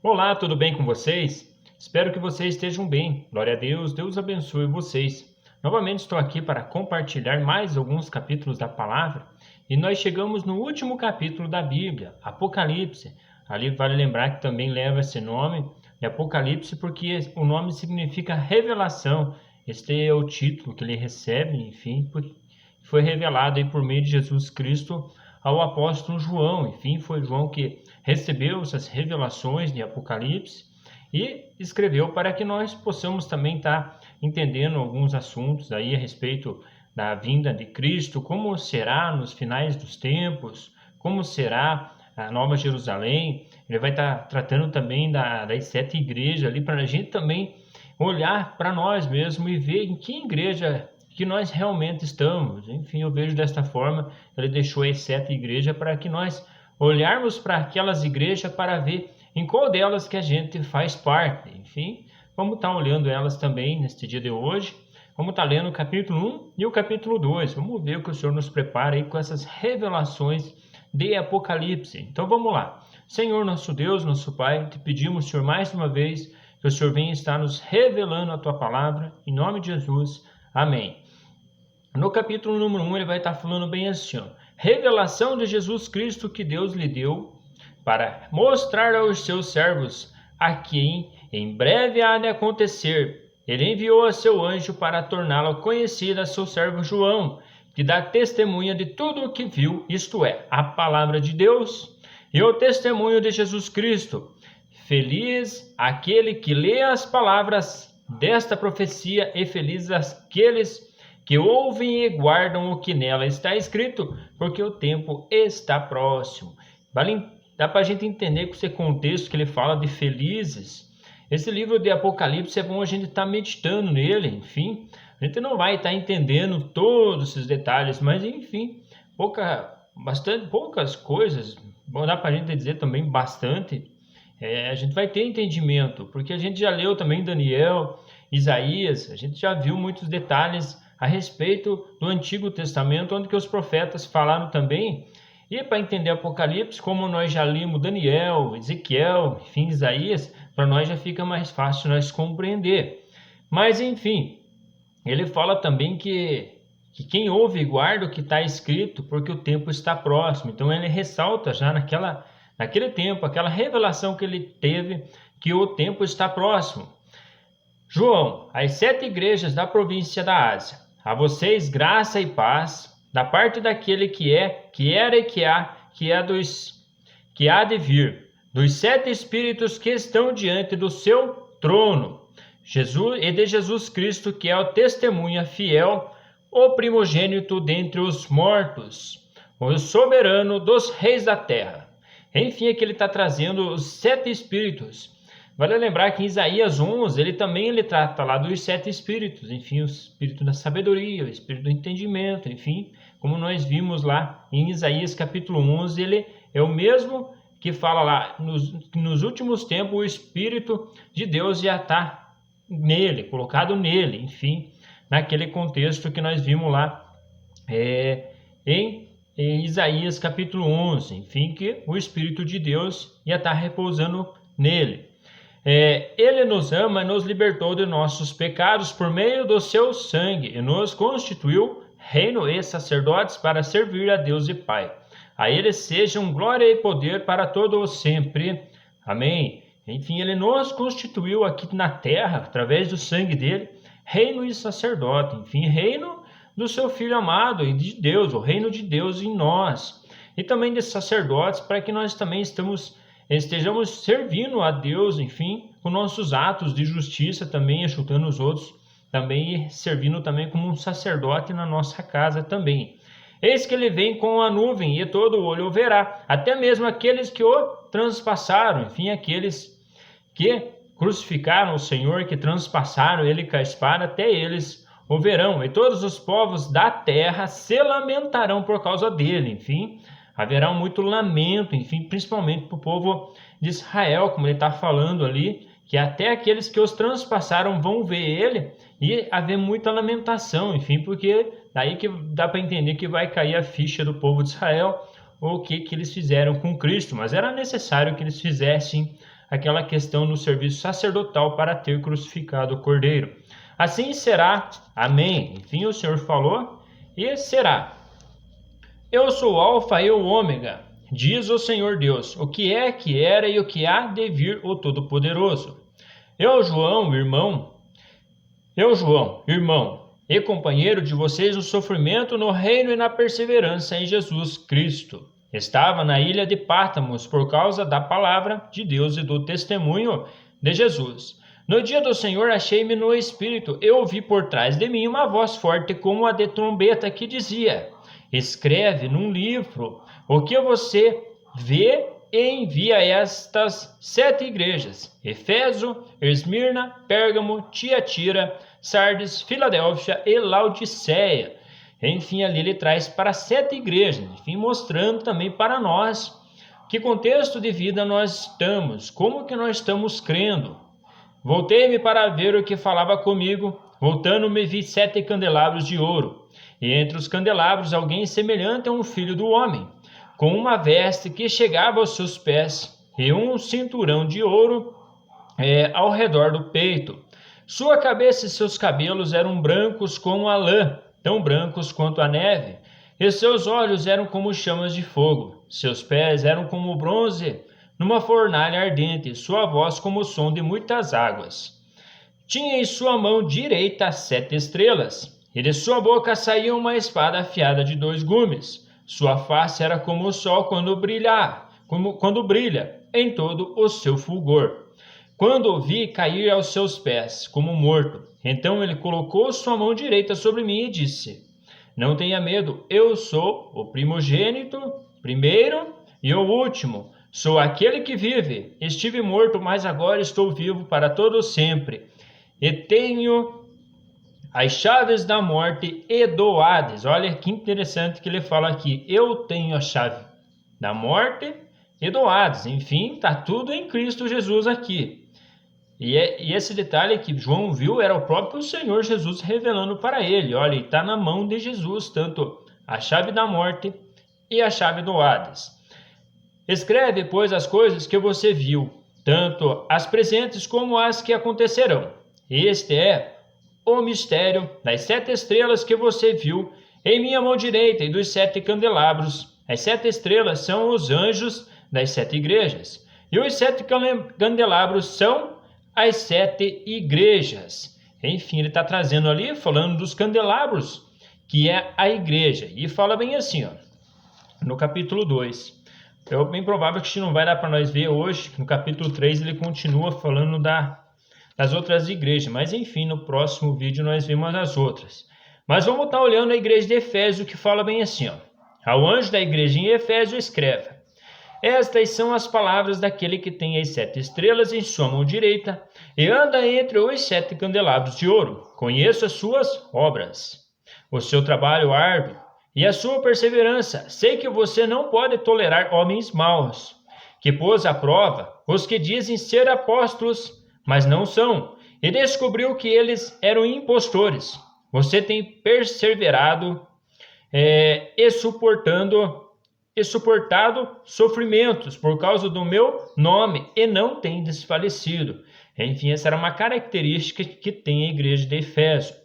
Olá, tudo bem com vocês? Espero que vocês estejam bem. Glória a Deus, Deus abençoe vocês. Novamente estou aqui para compartilhar mais alguns capítulos da palavra e nós chegamos no último capítulo da Bíblia, Apocalipse. Ali vale lembrar que também leva esse nome de Apocalipse porque o nome significa revelação. Este é o título que ele recebe, enfim, foi revelado aí por meio de Jesus Cristo ao apóstolo João. Enfim, foi João que recebeu essas revelações de Apocalipse e escreveu para que nós possamos também estar entendendo alguns assuntos aí a respeito da vinda de Cristo, como será nos finais dos tempos, como será a Nova Jerusalém. Ele vai estar tratando também das 7 igrejas ali para a gente também olhar para nós mesmos e ver em que igreja que nós realmente estamos. Enfim, eu vejo desta forma, ele deixou as 7 igrejas para que nós olharmos para aquelas igrejas para ver em qual delas que a gente faz parte. Enfim, vamos estar olhando elas também neste dia de hoje. Vamos estar lendo o capítulo 1 e o capítulo 2. Vamos ver o que o Senhor nos prepara aí com essas revelações de Apocalipse. Então vamos lá. Senhor, nosso Deus, nosso Pai, te pedimos, Senhor, mais uma vez, que o Senhor venha estar nos revelando a Tua palavra. Em nome de Jesus. Amém. No capítulo número 1, ele vai estar falando bem assim, ó, revelação de Jesus Cristo que Deus lhe deu para mostrar aos seus servos a quem em breve há de acontecer. Ele enviou a seu anjo para torná-lo conhecido a seu servo João, que dá testemunha de tudo o que viu, isto é, a palavra de Deus e o testemunho de Jesus Cristo. Feliz aquele que lê as palavras desta profecia e felizes aqueles que ouvem e guardam o que nela está escrito, porque o tempo está próximo. Dá para a gente entender com esse contexto que ele fala de felizes. Esse livro de Apocalipse é bom a gente estar meditando nele, enfim. A gente não vai estar entendendo todos esses detalhes, mas enfim, poucas coisas, bom, dá para a gente dizer também bastante. A gente vai ter entendimento, porque a gente já leu também Daniel, Isaías, a gente já viu muitos detalhes a respeito do Antigo Testamento, onde que os profetas falaram também. E para entender Apocalipse, como nós já lemos Daniel, Ezequiel, enfim, Isaías, para nós já fica mais fácil nós compreender. Mas enfim, ele fala também que quem ouve e guarda o que está escrito, porque o tempo está próximo. Então ele ressalta já naquele tempo, aquela revelação que ele teve, que o tempo está próximo. João, às 7 igrejas da província da Ásia, a vocês graça e paz, da parte daquele que é, que era e que há de vir, dos 7 espíritos que estão diante do seu trono, Jesus e de Jesus Cristo, que é o testemunha fiel, o primogênito dentre os mortos, o soberano dos reis da terra. Enfim, aqui ele está trazendo os 7 espíritos. Vale lembrar que em Isaías 11, ele trata lá dos 7 espíritos, enfim, o espírito da sabedoria, o espírito do entendimento, enfim, como nós vimos lá em Isaías capítulo 11, ele é o mesmo que fala lá, nos últimos tempos o espírito de Deus já está nele, colocado nele, enfim, naquele contexto que nós vimos lá em Isaías capítulo 11, enfim, que o espírito de Deus ia estar repousando nele. Ele nos ama e nos libertou de nossos pecados por meio do seu sangue e nos constituiu reino e sacerdotes para servir a Deus e Pai. A ele sejam glória e poder para todo o sempre. Amém. Enfim, ele nos constituiu aqui na terra, através do sangue dele, reino e sacerdote. Enfim, reino do seu Filho amado e de Deus, o reino de Deus em nós. E também de sacerdotes, para que nós também estejamos servindo a Deus, enfim, com nossos atos de justiça também, ajudando os outros, também servindo também como um sacerdote na nossa casa também. Eis que ele vem com a nuvem e todo olho o verá, até mesmo aqueles que o transpassaram, enfim, aqueles que crucificaram o Senhor, que transpassaram ele com a espada, até eles o verão, e todos os povos da terra se lamentarão por causa dele, enfim, haverá muito lamento, enfim, principalmente para o povo de Israel, como ele está falando ali, que até aqueles que os transpassaram vão ver ele e haver muita lamentação, enfim, porque daí que dá para entender que vai cair a ficha do povo de Israel, o que eles fizeram com Cristo, mas era necessário que eles fizessem aquela questão no serviço sacerdotal para ter crucificado o Cordeiro. Assim será. Amém. Enfim, o Senhor falou e será. Eu sou o Alfa e o Ômega, diz o Senhor Deus, o que é, que era e o que há de vir, o Todo-Poderoso. Eu, João, irmão e companheiro de vocês no sofrimento, no reino e na perseverança em Jesus Cristo. Estava na ilha de Pátmos por causa da palavra de Deus e do testemunho de Jesus. No dia do Senhor achei-me no Espírito. Eu ouvi por trás de mim uma voz forte como a de trombeta que dizia: escreve num livro o que você vê e envia a estas 7 igrejas: Éfeso, Esmirna, Pérgamo, Tiatira, Sardes, Filadélfia e Laodiceia. Enfim, ali ele traz para 7 igrejas, enfim, mostrando também para nós que contexto de vida nós estamos, como que nós estamos crendo. Voltei-me para ver o que falava comigo. Voltando-me, vi 7 candelabros de ouro, e entre os candelabros alguém semelhante a um filho do homem, com uma veste que chegava aos seus pés, e um cinturão de ouro ao redor do peito. Sua cabeça e seus cabelos eram brancos como a lã, tão brancos quanto a neve, e seus olhos eram como chamas de fogo. Seus pés eram como bronze numa fornalha ardente, sua voz como o som de muitas águas. Tinha em sua mão direita 7 estrelas, e de sua boca saía uma espada afiada de 2 gumes. Sua face era como o sol quando brilha em todo o seu fulgor. Quando o vi, caí aos seus pés, como morto. Então ele colocou sua mão direita sobre mim e disse: não tenha medo, eu sou o primogênito, primeiro e o último. Sou aquele que vive. Estive morto, mas agora estou vivo para todo sempre. E tenho as chaves da morte e do Hades. Olha que interessante que ele fala aqui. Eu tenho a chave da morte e do Hades. Enfim, está tudo em Cristo Jesus aqui. E esse detalhe que João viu era o próprio Senhor Jesus revelando para ele. Olha, está na mão de Jesus, tanto a chave da morte e a chave do Hades. Escreve, pois, as coisas que você viu, tanto as presentes como as que acontecerão. Este é o mistério das 7 estrelas que você viu em minha mão direita e dos 7 candelabros. As 7 estrelas são os anjos das 7 igrejas, e os 7 candelabros são as 7 igrejas. Enfim, ele está trazendo ali, falando dos candelabros, que é a igreja. E fala bem assim, ó, no capítulo 2. É bem provável que não vai dar para nós ver hoje, que no capítulo 3 ele continua falando das outras igrejas. Mas enfim, no próximo vídeo nós vemos as outras. Mas vamos estar olhando a igreja de Efésio, que fala bem assim, ó. Ao anjo da igreja em Efésio escreve: estas são as palavras daquele que tem as 7 estrelas em sua mão direita e anda entre os 7 candelabros de ouro. Conheço as suas obras, o seu trabalho árduo e a sua perseverança. Sei que você não pode tolerar homens maus, que pôs à prova os que dizem ser apóstolos, mas não são, e descobriu que eles eram impostores. Você tem perseverado e suportado sofrimentos por causa do meu nome e não tem desfalecido. Enfim, essa era uma característica que tem a igreja de Efésio.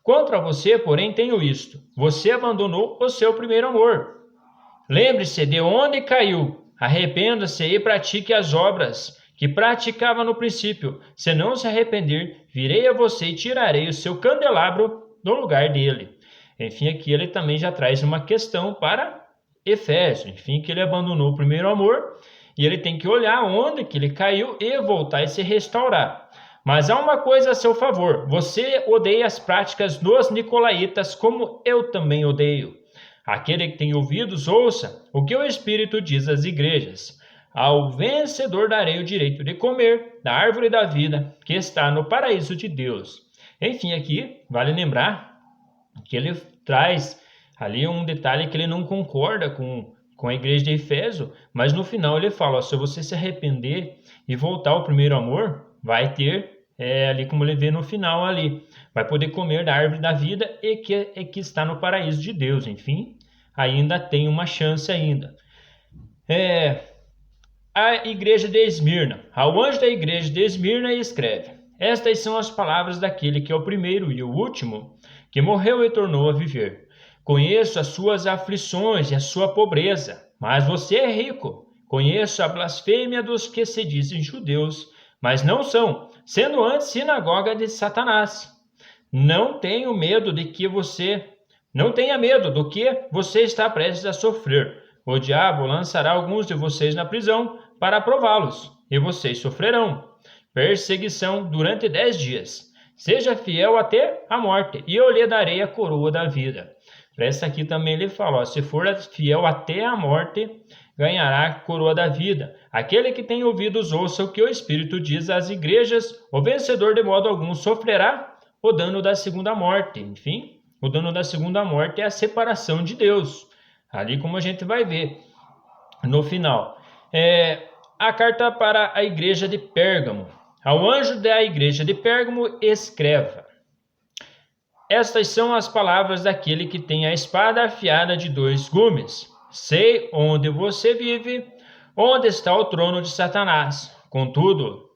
Contra você, porém, tenho isto: você abandonou o seu primeiro amor. Lembre-se de onde caiu, arrependa-se e pratique as obras que praticava no princípio. Se não se arrepender, virei a você e tirarei o seu candelabro do lugar dele. Enfim, aqui ele também já traz uma questão para Efésio. Enfim, que ele abandonou o primeiro amor e ele tem que olhar onde que ele caiu e voltar e se restaurar. Mas há uma coisa a seu favor: você odeia as práticas dos nicolaítas, como eu também odeio. Aquele que tem ouvidos, ouça o que o Espírito diz às igrejas. Ao vencedor darei o direito de comer da árvore da vida, que está no paraíso de Deus. Enfim, aqui vale lembrar que ele traz ali um detalhe que ele não concorda com a igreja de Efésio, mas no final ele fala, ó, se você se arrepender e voltar ao primeiro amor, vai ter, ali como ele vê no final ali, vai poder comer da árvore da vida e que está no paraíso de Deus. Enfim, ainda tem uma chance ainda. A igreja de Esmirna, ao anjo da igreja de Esmirna escreve: Estas são as palavras daquele que é o primeiro e o último, que morreu e tornou a viver. Conheço as suas aflições e a sua pobreza, mas você é rico. Conheço a blasfêmia dos que se dizem judeus, mas não são, sendo antes sinagoga de Satanás. Não tenho medo de que você, não tenha medo do que você está prestes a sofrer. O diabo lançará alguns de vocês na prisão para prová-los, e vocês sofrerão perseguição durante 10 dias. Seja fiel até a morte, e eu lhe darei a coroa da vida. Para essa aqui também ele fala, se for fiel até a morte, ganhará a coroa da vida. Aquele que tem ouvidos ouça o que o Espírito diz às igrejas, o vencedor de modo algum sofrerá o dano da segunda morte. Enfim, o dano da segunda morte é a separação de Deus. Ali como a gente vai ver no final. A carta para a igreja de Pérgamo. Ao anjo da igreja de Pérgamo escreva: Estas são as palavras daquele que tem a espada afiada de 2 gumes. Sei onde você vive, onde está o trono de Satanás. Contudo,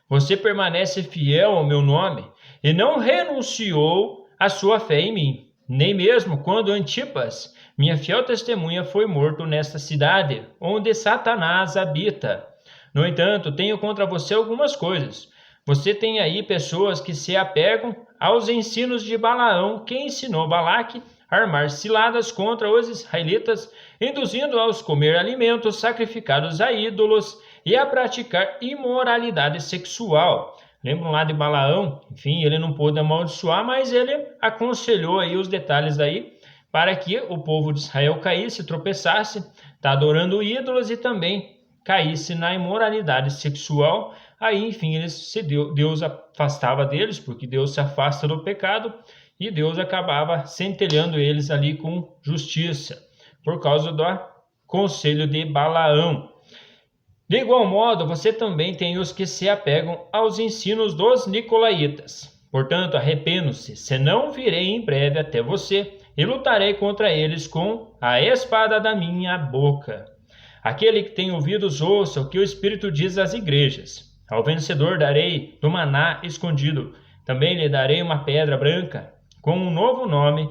você permanece fiel ao meu nome e não renunciou à sua fé em mim, nem mesmo quando Antipas, minha fiel testemunha, foi morto nesta cidade, onde Satanás habita. No entanto, tenho contra você algumas coisas. Você tem aí pessoas que se apegam aos ensinos de Balaão, que ensinou Balaque a armar ciladas contra os israelitas, induzindo-os a comer alimentos sacrificados a ídolos e a praticar imoralidade sexual. Lembram lá de Balaão? Enfim, ele não pôde amaldiçoar, mas ele aconselhou aí os detalhes aí para que o povo de Israel caísse, tropeçasse, está adorando ídolos e também caísse na imoralidade sexual. Aí, enfim, Deus afastava deles, porque Deus se afasta do pecado, e Deus acabava centelhando eles ali com justiça, por causa do conselho de Balaão. De igual modo, você também tem os que se apegam aos ensinos dos nicolaítas. Portanto, arrependo-se, senão virei em breve até você e lutarei contra eles com a espada da minha boca. Aquele que tem ouvidos ouça o que o Espírito diz às igrejas. Ao vencedor darei do maná escondido. Também lhe darei uma pedra branca com um novo nome.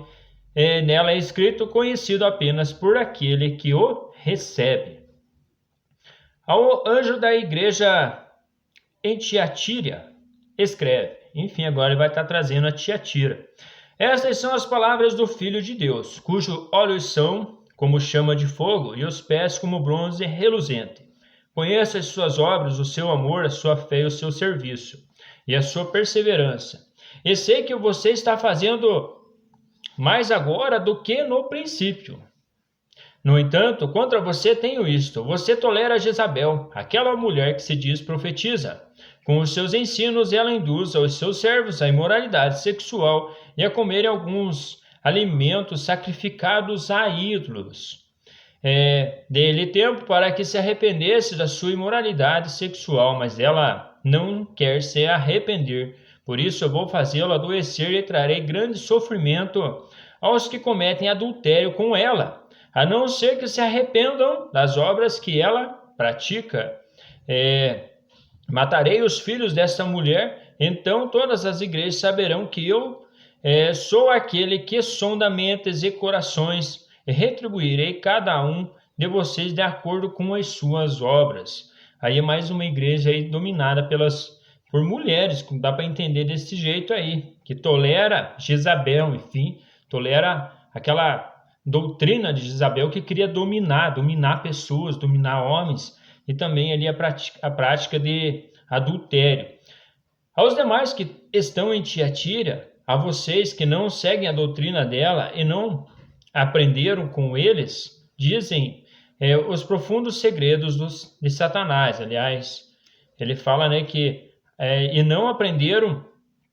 Nela é escrito, conhecido apenas por aquele que o recebe. Ao anjo da igreja em Tiatira, escreve. Enfim, agora ele vai estar trazendo a Tiatira. Estas são as palavras do Filho de Deus, cujos olhos são como chama de fogo e os pés como bronze reluzente. Conheço as suas obras, o seu amor, a sua fé e o seu serviço, e a sua perseverança. E sei que você está fazendo mais agora do que no princípio. No entanto, contra você tenho isto: você tolera Jezabel, aquela mulher que se diz profetiza. Com os seus ensinos, ela induz aos seus servos a imoralidade sexual e a comerem alguns alimentos sacrificados a ídolos. Dê-lhe tempo para que se arrependesse da sua imoralidade sexual, mas ela não quer se arrepender. Por isso eu vou fazê-lo adoecer e trarei grande sofrimento aos que cometem adultério com ela, a não ser que se arrependam das obras que ela pratica. Matarei os filhos dessa mulher, então todas as igrejas saberão que eu sou aquele que sonda mentes e corações, e retribuirei cada um de vocês de acordo com as suas obras. Aí é mais uma igreja aí dominada por mulheres, dá para entender desse jeito aí, que tolera Jezabel, enfim, tolera aquela doutrina de Jezabel que queria dominar pessoas, dominar homens, e também ali a prática de adultério. Aos demais que estão em Tiatira, a vocês que não seguem a doutrina dela e não aprenderam com eles, dizem os profundos segredos de Satanás. Aliás, ele fala que e não aprenderam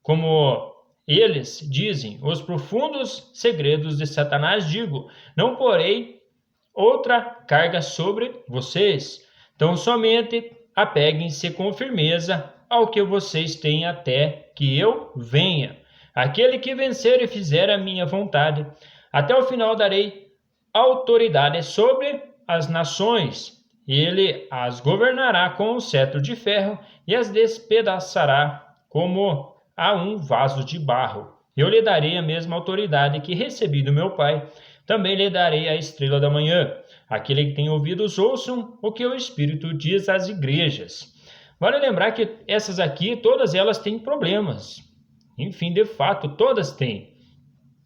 como eles dizem os profundos segredos de Satanás, digo, não porei outra carga sobre vocês. Então somente apeguem-se com firmeza ao que vocês têm até que eu venha. Aquele que vencer e fizer a minha vontade, até o final darei autoridade sobre as nações, e ele as governará com um cetro de ferro e as despedaçará como a um vaso de barro. Eu lhe darei a mesma autoridade que recebi do meu Pai. Também lhe darei a estrela da manhã. Aquele que tem ouvidos, ouçam o que o Espírito diz às igrejas. Vale lembrar que essas aqui, todas elas têm problemas. Enfim, de fato, todas têm.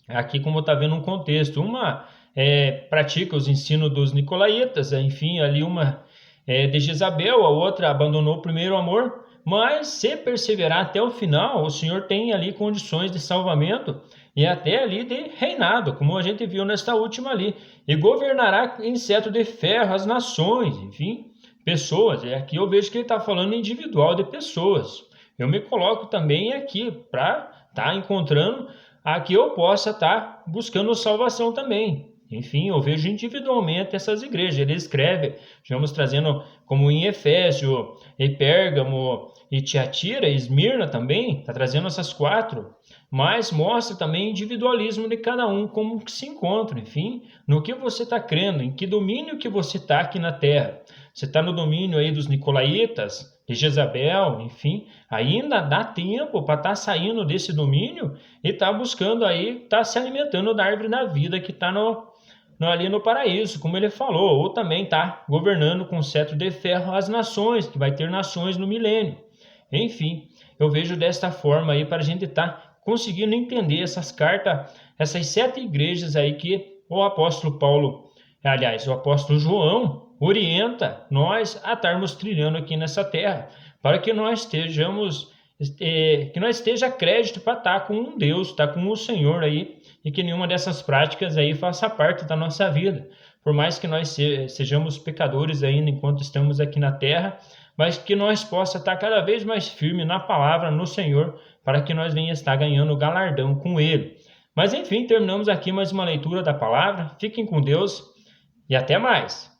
Aqui, como está vendo um contexto, uma pratica os ensinos dos nicolaítas, enfim, ali uma de Jezabel, a outra abandonou o primeiro amor, mas se perseverar até o final, o Senhor tem ali condições de salvamento e até ali de reinado, como a gente viu nesta última ali, e governará em cetro de ferro as nações, enfim, pessoas. Aqui eu vejo que ele está falando individual de pessoas. Eu me coloco também aqui para estar encontrando a que eu possa estar buscando salvação também. Enfim, eu vejo individualmente essas igrejas. Ele escreve, vamos trazendo como em Efésio, e Pérgamo, e Tiatira, e Esmirna também, está trazendo essas 4, mas mostra também o individualismo de cada um, como que se encontra, enfim, no que você está crendo, em que domínio que você está aqui na terra. Você está no domínio aí dos nicolaítas, de Jezabel, enfim, ainda dá tempo para estar saindo desse domínio e estar buscando aí, estar se alimentando da árvore da vida que está ali no paraíso, como ele falou, ou também está governando com cetro de ferro as nações, que vai ter nações no milênio. Enfim, eu vejo desta forma aí para a gente estar conseguindo entender essas cartas, essas 7 igrejas aí que o apóstolo Paulo, aliás, o apóstolo João orienta nós a estarmos trilhando aqui nessa terra, para que nós estejamos, que nós esteja crédito para estar com um Deus, estar com o Senhor aí, e que nenhuma dessas práticas aí faça parte da nossa vida. Por mais que nós sejamos pecadores ainda enquanto estamos aqui na terra, mas que nós possa estar cada vez mais firme na palavra, no Senhor, para que nós venha estar ganhando galardão com Ele. Mas enfim, terminamos aqui mais uma leitura da palavra. Fiquem com Deus e até mais!